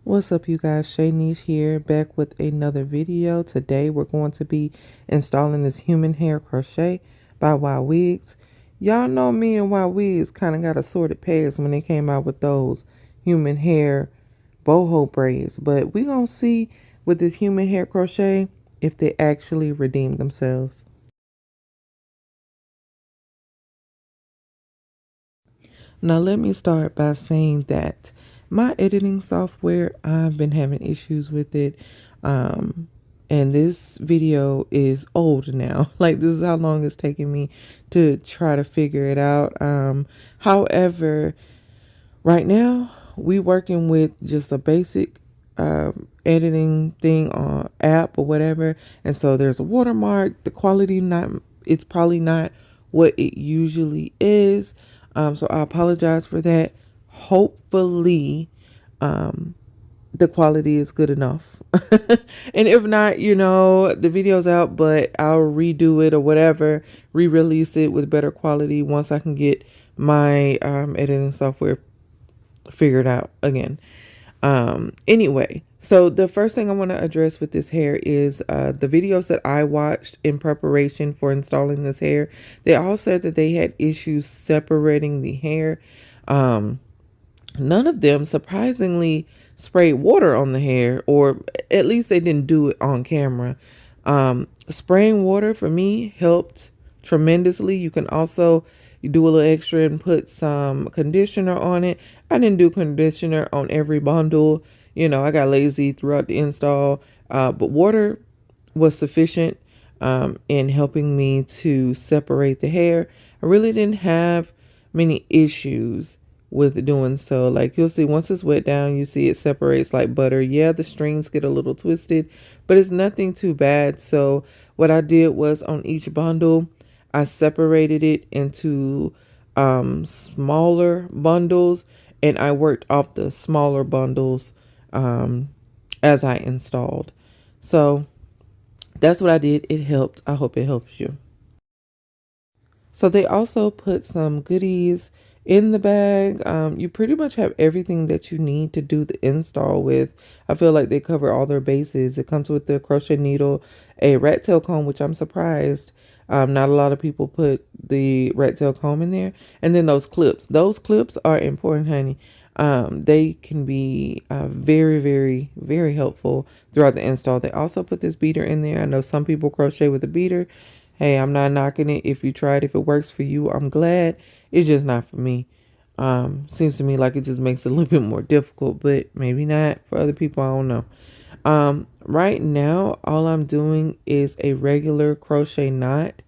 What's up, you guys? Shay here, back with another video. Today we're going to be installing this human hair crochet by Ywigs. Y'all know me and Ywigs kind of got a sorted past when they came out with those human hair boho braids, but we gonna see with this human hair crochet if they actually redeem themselves. Now let me start by saying that my editing software, I've been having issues with it. And this video is old now. Like, this is how long it's taking me to try to figure it out. However, right now we working with just a basic editing thing on app or whatever. And so there's a watermark. The quality it's probably not what it usually is. So I apologize for that. Hopefully, the quality is good enough. And if not, the video's out, but I'll redo it or whatever, re-release it with better quality once I can get my editing software figured out again. Anyway, so the first thing I want to address with this hair is the videos that I watched in preparation for installing this hair. They all said that they had issues separating the hair. None of them surprisingly sprayed water on the hair, or at least they didn't do it on camera. Spraying water for me helped tremendously. You can also do a little extra and put some conditioner on it. I didn't do conditioner on every bundle. I got lazy throughout the install, but water was sufficient in helping me to separate the hair. I really didn't have many issues with doing so. Like, you'll see once it's wet down, you see it separates like butter. Yeah, the strings get a little twisted, but it's nothing too bad. So what I did was, on each bundle, I separated it into smaller bundles, and I worked off the smaller bundles as I installed. So that's what I did. It helped. I hope it helps you. So they also put some goodies in the bag. You pretty much have everything that you need to do the install with. I feel like they cover all their bases. It comes with the crochet needle, a rat tail comb, which I'm surprised not a lot of people put the rat tail comb in there, and then those clips. Those clips are important, honey. They can be very, very, very helpful throughout the install. They also put this beater in there. I know some people crochet with a beater. Hey, I'm not knocking it. If you try it, if it works for you, I'm glad. It's just not for me. Seems to me like it just makes it a little bit more difficult, but maybe not for other people. I don't know. Right now, all I'm doing is a regular crochet knot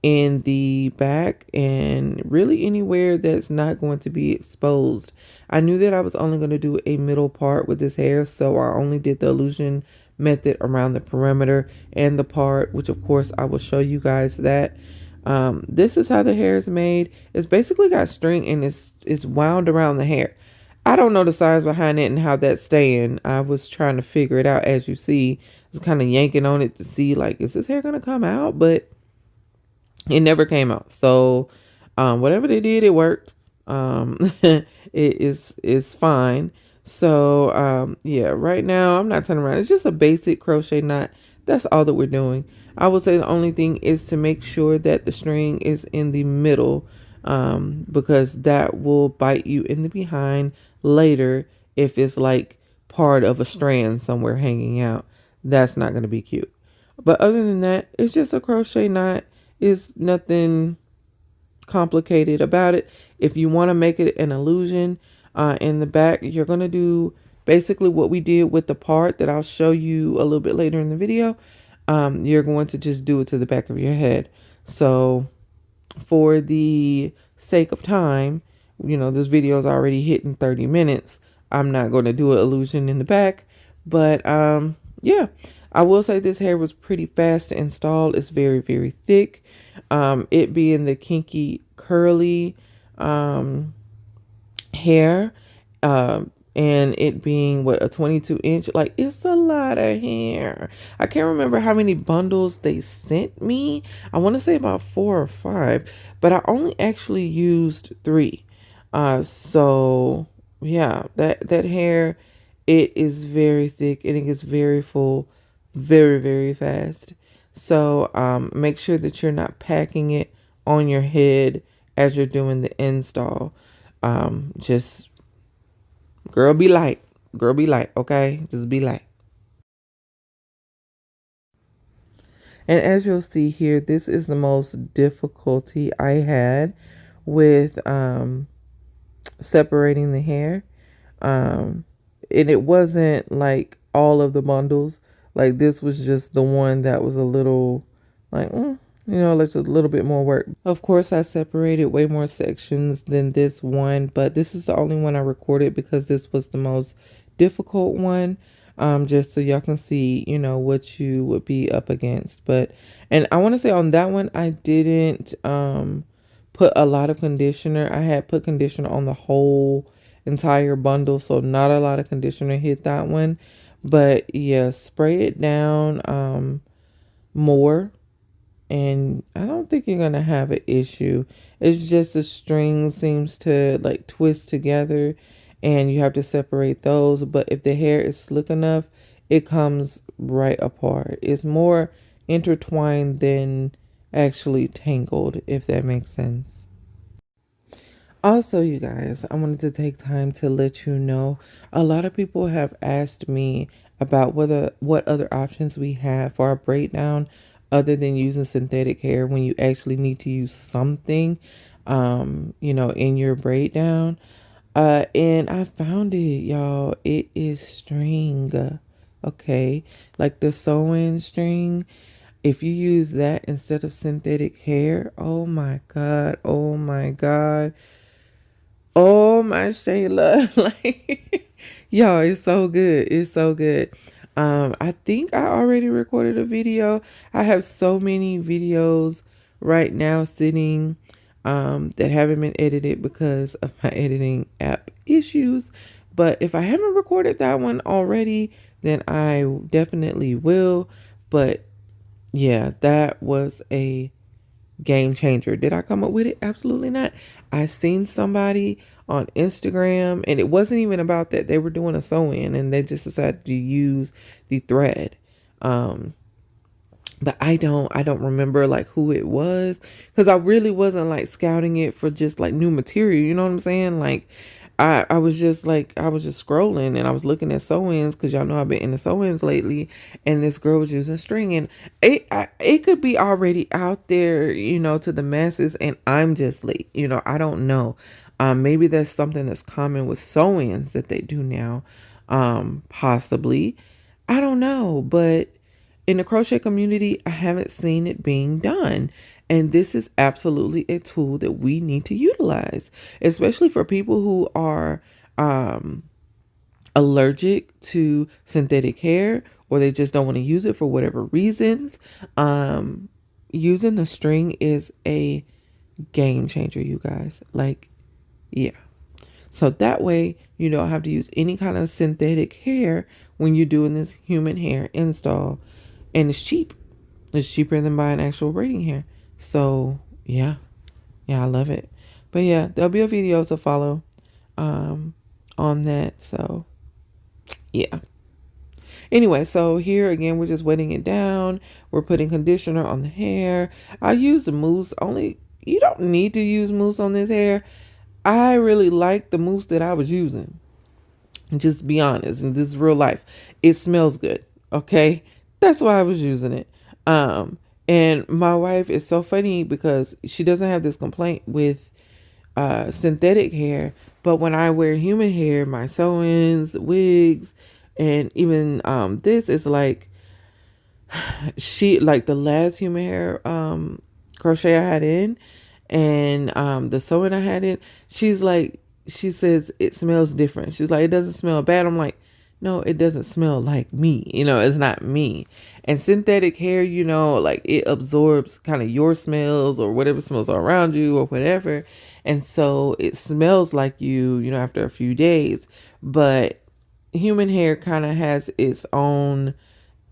in the back, and really anywhere that's not going to be exposed. I knew that I was only going to do a middle part with this hair, so I only did the illusion method around the perimeter and the part, which of course I will show you guys that. This is how the hair is made. It's basically got string, and it's wound around the hair. I don't know the size behind it and how that's staying. I was trying to figure it out. As you see, I was kind of yanking on it to see, like, is this hair gonna come out? But it never came out. So whatever they did, it worked. It is fine. So yeah, right now I'm not turning around. It's just a basic crochet knot. That's all that we're doing. I would say the only thing is to make sure that the string is in the middle, because that will bite you in the behind later if it's like part of a strand somewhere hanging out. That's not going to be cute. But other than that, it's just a crochet knot. It's nothing complicated about it. If you want to make it an illusion in the back, you're going to do basically what we did with the part that I'll show you a little bit later in the video. You're going to just do it to the back of your head. So for the sake of time, this video is already hitting 30 minutes. I'm not going to do an illusion in the back, but yeah, I will say this hair was pretty fast to install. It's very, very thick. It being the kinky curly hair, and it being a 22-inch, like, it's a lot of hair. I can't remember how many bundles they sent me. I want to say about 4 or 5, but I only actually used 3. So yeah, that hair it is very thick and it gets very full very, very fast. So make sure that you're not packing it on your head as you're doing the install. Just girl, be light. Girl, be light. Okay, just be light. And as you'll see here, this is the most difficulty I had with separating the hair. And it wasn't like all of the bundles. Like this was just the one that was a little like, like just a little bit more work. Of course, I separated way more sections than this one, but this is the only one I recorded because this was the most difficult one. Just so y'all can see, what you would be up against. And I want to say on that one, I didn't put a lot of conditioner. I had put conditioner on the whole entire bundle, so not a lot of conditioner hit that one. But yeah, spray it down more, and I don't think you're gonna have an issue. It's just the string seems to like twist together, and you have to separate those. But if the hair is slick enough, it comes right apart. It's more intertwined than actually tangled, if that makes sense. Also, you guys, I wanted to take time to let you know, a lot of people have asked me about what other options we have for our braid down other than using synthetic hair when you actually need to use something, in your braid down. And I found it, y'all. It is string. Okay. Like the sewing string. If you use that instead of synthetic hair, oh my God. Oh my God. Oh my Shayla. Like, y'all, it's so good. It's so good. I think I already recorded a video. I have so many videos right now sitting that haven't been edited because of my editing app issues. But if I haven't recorded that one already, then I definitely will. But yeah, that was a game changer. Did I come up with it? Absolutely not. I seen somebody on Instagram, and it wasn't even about that. They were doing a sew-in and they just decided to use the thread. But I don't remember like who it was, because I really wasn't like scouting it for just like new material. You know what I'm saying? Like I was just scrolling and I was looking at sew-ins, because y'all know I've been into sew-ins lately, and this girl was using string, and it could be already out there, to the masses, and I'm just late. I don't know. Maybe that's something that's common with sew-ins that they do now. Possibly. I don't know, but in the crochet community, I haven't seen it being done. And this is absolutely a tool that we need to utilize, especially for people who are allergic to synthetic hair, or they just don't want to use it for whatever reasons. Using the string is a game changer, you guys. Like, yeah. So that way you don't have to use any kind of synthetic hair when you're doing this human hair install. And it's cheap. It's cheaper than buying actual braiding hair. So yeah, I love it. But yeah, there'll be a video to follow on that. So yeah. Anyway, so here again, we're just wetting it down. We're putting conditioner on the hair. I use the mousse only. You don't need to use mousse on this hair. I really like the mousse that I was using. Just be honest, and this is real life. It smells good. Okay. That's why I was using it. And my wife is so funny because she doesn't have this complaint with synthetic hair, but when I wear human hair, my sew-ins, wigs, and even this is like, she like the last human hair crochet I had in, and the sewing I had in, she says it smells different. She's like, it doesn't smell bad. I'm like, no, it doesn't smell like me. It's not me. And synthetic hair, like it absorbs kind of your smells or whatever smells are around you or whatever. And so it smells like you, after a few days. But human hair kind of has its own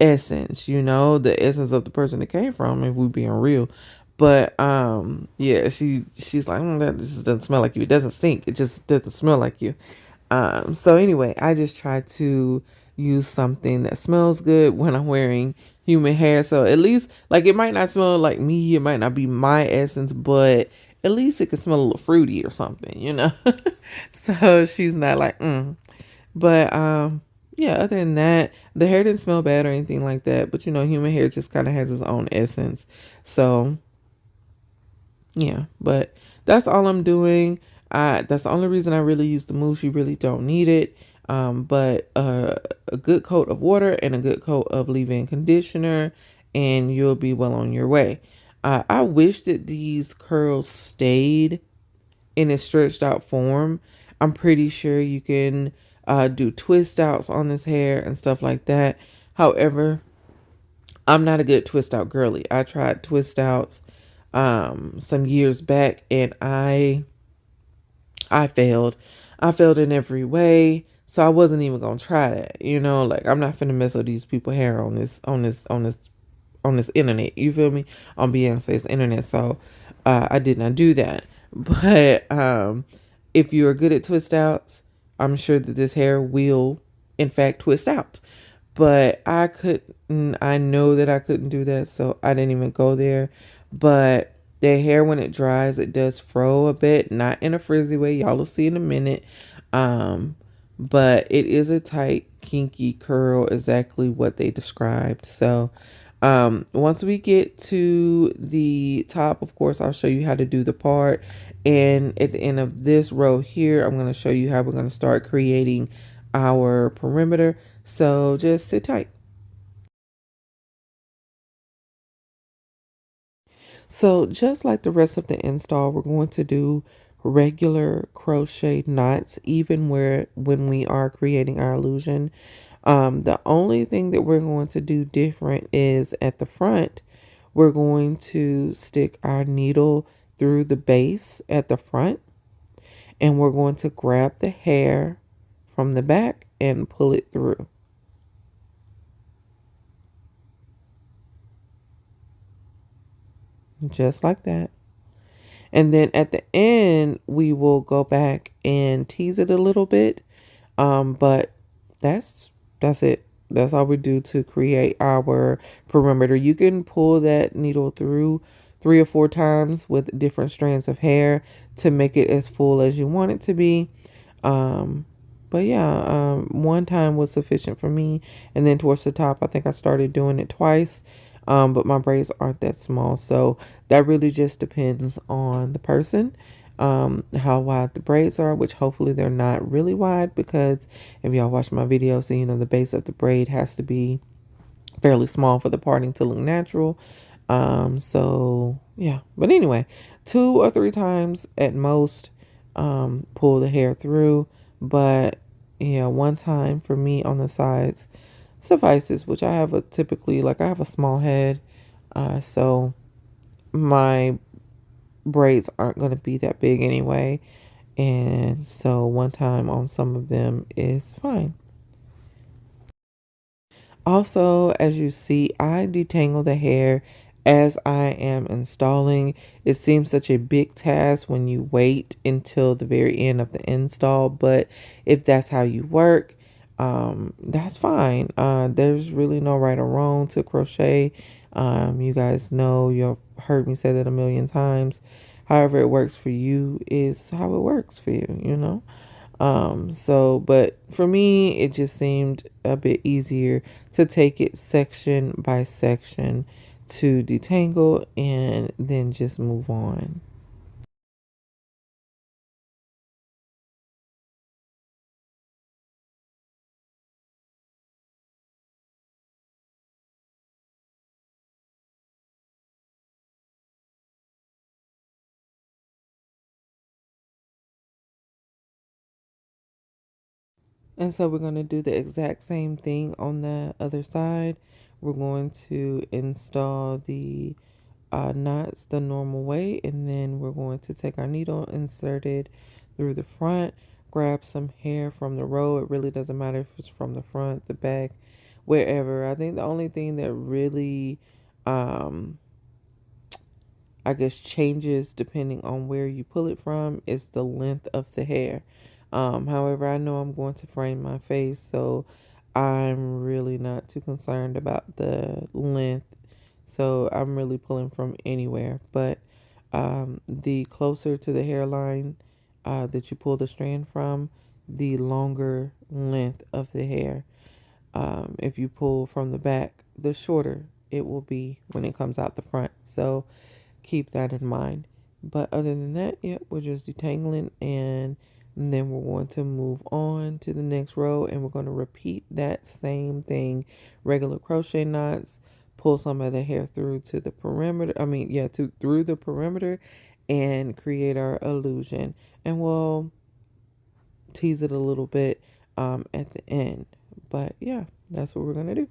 essence, the essence of the person it came from, if we're being real. But yeah, she's like, that just doesn't smell like you. It doesn't stink. It just doesn't smell like you. So anyway, I just try to use something that smells good when I'm wearing human hair. So at least, like, it might not smell like me, it might not be my essence, but at least it can smell a little fruity or something, you know? So she's not like, But yeah, other than that, the hair didn't smell bad or anything like that. But you know, human hair just kind of has its own essence. So yeah, but that's all I'm doing. That's the only reason I really use the mousse. You really don't need it. But a good coat of water and a good coat of leave-in conditioner, and you'll be well on your way. I wish that these curls stayed in a stretched out form. I'm pretty sure you can do twist outs on this hair and stuff like that. However, I'm not a good twist out girly. I tried twist outs some years back, and I failed. I failed in every way. So I wasn't even gonna try that. You know, like, I'm not finna mess with these people hair on this internet. You feel me? On Beyonce's internet. So I did not do that. But if you are good at twist outs, I'm sure that this hair will in fact twist out. But I couldn't, I know that I couldn't do that, so I didn't even go there. But the hair, when it dries, it does fro a bit, not in a frizzy way. Y'all will see in a minute. But it is a tight, kinky curl, exactly what they described. So once we get to the top, of course, I'll show you how to do the part. And at the end of this row here, I'm going to show you how we're going to start creating our perimeter. So just sit tight. So just like the rest of the install, we're going to do regular crochet knots, even when we are creating our illusion. The only thing that we're going to do different is at the front, we're going to stick our needle through the base at the front, and we're going to grab the hair from the back and pull it through. Just like that. And then at the end, we will go back and tease it a little bit. But that's it. That's all we do to create our perimeter. You can pull that needle through 3 or 4 times with different strands of hair to make it as full as you want it to be. But yeah, one time was sufficient for me. And then towards the top, I think I started doing it twice. But my braids aren't that small. So that really just depends on the person, how wide the braids are, which hopefully they're not really wide, because if y'all watch my video, so you know the base of the braid has to be fairly small for the parting to look natural. So yeah, but anyway, 2 or 3 times at most, pull the hair through. But yeah, one time for me on the sides suffices, which I have typically, like, I have a small head, so my braids aren't going to be that big anyway, and so one time on some of them is fine. Also, as you see, I detangle the hair as I am installing. It seems such a big task when you wait until the very end of the install, but if that's how you work, that's fine. There's really no right or wrong to crochet. You guys know, you've heard me say that a million times. However it works for you is how it works for you, you know? But for me, it just seemed a bit easier to take it section by section to detangle and then just move on. And so we're going to do the exact same thing on the other side. We're going to install the knots the normal way, and then we're going to take our needle, insert it through the front, grab some hair from the row. It really doesn't matter if it's from the front, the back, wherever. I think the only thing that really, I guess, changes depending on where you pull it from is the length of the hair. However, I know I'm going to frame my face, so I'm really not too concerned about the length. So I'm really pulling from anywhere. But the closer to the hairline that you pull the strand from, the longer length of the hair. If you pull from the back, the shorter it will be when it comes out the front. So keep that in mind. But other than that, yep, we're just detangling, and then we're going to move on to the next row, and we're going to repeat that same thing. Regular crochet knots, pull some of the hair through to the perimeter. Through the perimeter, and create our illusion. And we'll tease it a little bit at the end. But yeah, that's what we're going to do.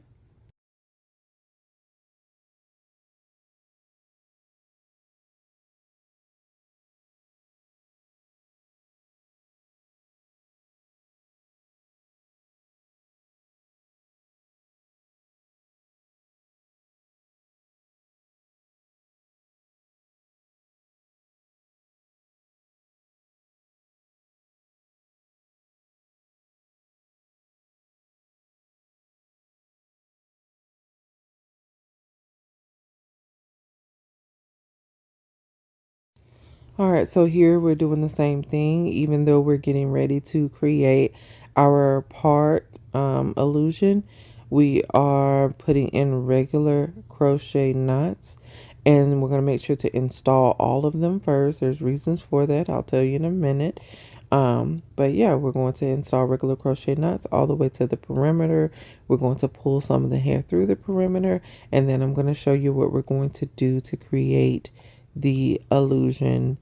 All right, so here we're doing the same thing, even though we're getting ready to create our part illusion. We are putting in regular crochet knots, and we're going to make sure to install all of them first. There's reasons for that. I'll tell you in a minute. But yeah, we're going to install regular crochet knots all the way to the perimeter. We're going to pull some of the hair through the perimeter, and then I'm going to show you what we're going to do to create the illusion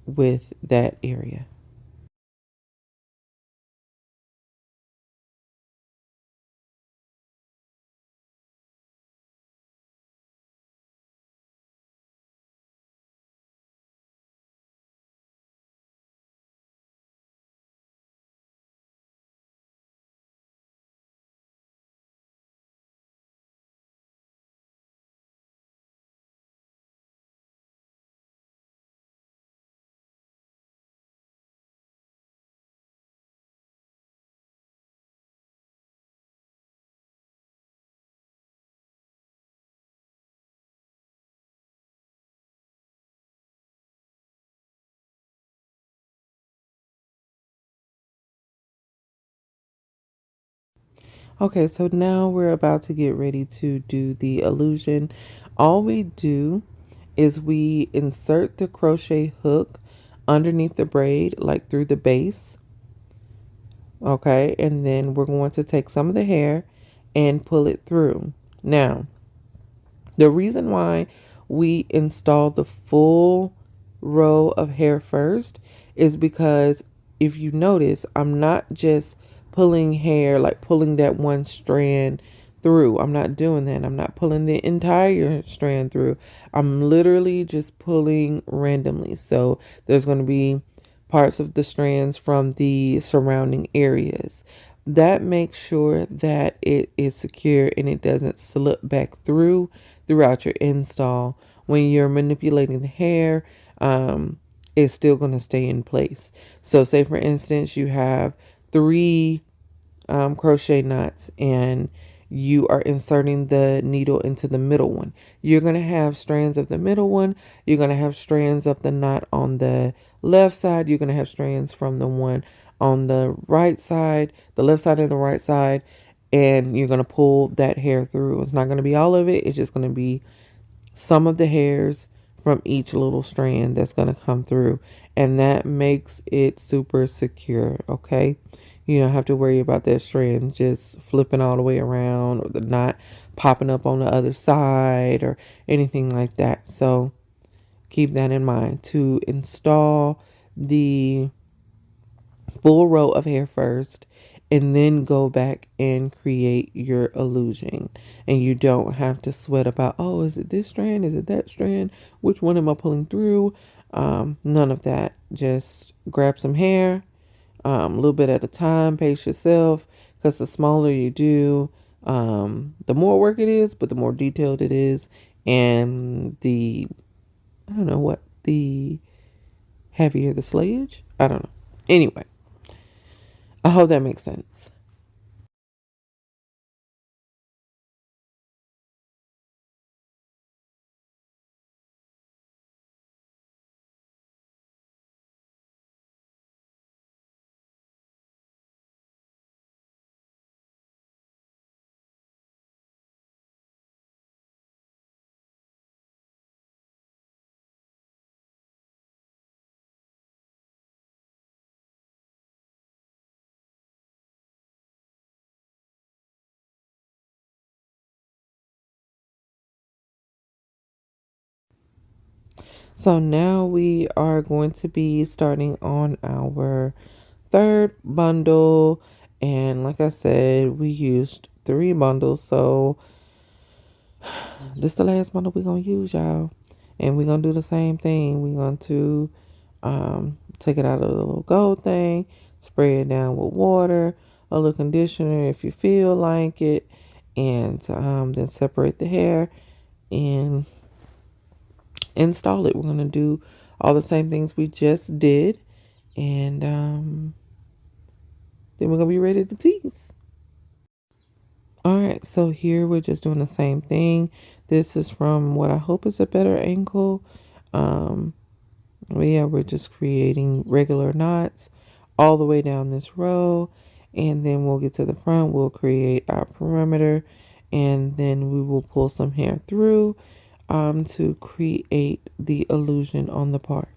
with that area. Okay, so now we're about to get ready to do the illusion. All we do is we insert the crochet hook underneath the braid, like through the base. Okay, and then we're going to take some of the hair and pull it through. Now, the reason why we install the full row of hair first is because if you notice, I'm not just pulling hair, like pulling that one strand through. I'm not doing that. I'm not pulling the entire strand through. I'm literally just pulling randomly. So there's going to be parts of the strands from the surrounding areas. That makes sure that it is secure and it doesn't slip back throughout your install. When you're manipulating the hair, it's still going to stay in place. So say for instance, you have three crochet knots and you are inserting the needle into the middle one. You're going to have strands of the middle one. You're going to have strands of the knot on the left side. You're going to have strands from the one on the right side, the left side and the right side. And you're going to pull that hair through. It's not going to be all of it. It's just going to be some of the hairs from each little strand that's going to come through, and that makes it super secure. Okay, you don't have to worry about that strand just flipping all the way around or the knot popping up on the other side or anything like that. So keep that in mind. To install the full row of hair first, and then go back and create your illusion. And you don't have to sweat about, oh, is it this strand? Is it that strand? Which one am I pulling through? None of that. Just grab some hair, a little bit at a time, pace yourself, because the smaller you do, the more work it is, but the more detailed it is. And I don't know what, the heavier the slayage. I don't know. Anyway. I hope that makes sense. So now we are going to be starting on our third bundle. And like I said, we used 3 bundles. So this is the last bundle we're going to use, y'all. And we're going to do the same thing. We're going to take it out of the little gold thing, spray it down with water, a little conditioner if you feel like it, and then separate the hair and install it. We're going to do all the same things we just did, and then we're going to be ready to tease. All right, so here we're just doing the same thing. This is from what I hope is a better angle. But yeah, we're just creating regular knots all the way down this row, and then we'll get to the front. We'll create our perimeter, and then we will pull some hair through to create the illusion on the part.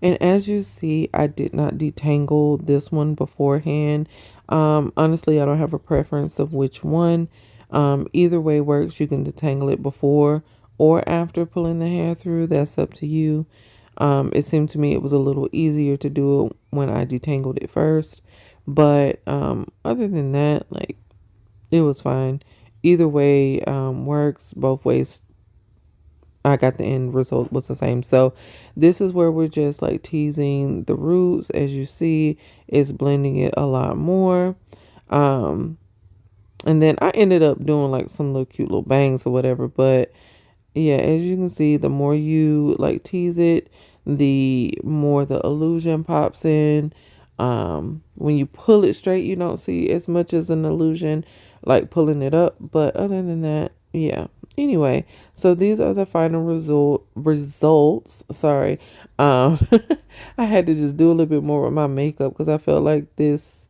And as you see, I did not detangle this one beforehand. Honestly, I don't have a preference of which one. Either way works. You can detangle it before or after pulling the hair through. That's up to you. It seemed to me it was a little easier to do it when I detangled it first. But other than that, like, it was fine. Either way works. Both ways I got the end result was the same. So this is where we're just like teasing the roots. As you see, it's blending it a lot more. And then I ended up doing like some little cute little bangs or whatever. But yeah, as you can see, the more you like tease it, the more the illusion pops in. When you pull it straight, you don't see as much as an illusion like pulling it up. But other than that, yeah. Anyway, so these are the final results. Sorry. I had to just do a little bit more with my makeup because I felt like this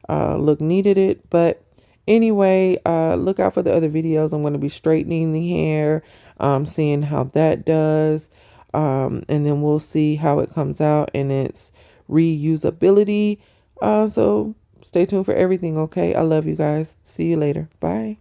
look needed it. But anyway, look out for the other videos. I'm going to be straightening the hair, seeing how that does. And then we'll see how it comes out and its reusability. So stay tuned for everything, okay? I love you guys. See you later. Bye.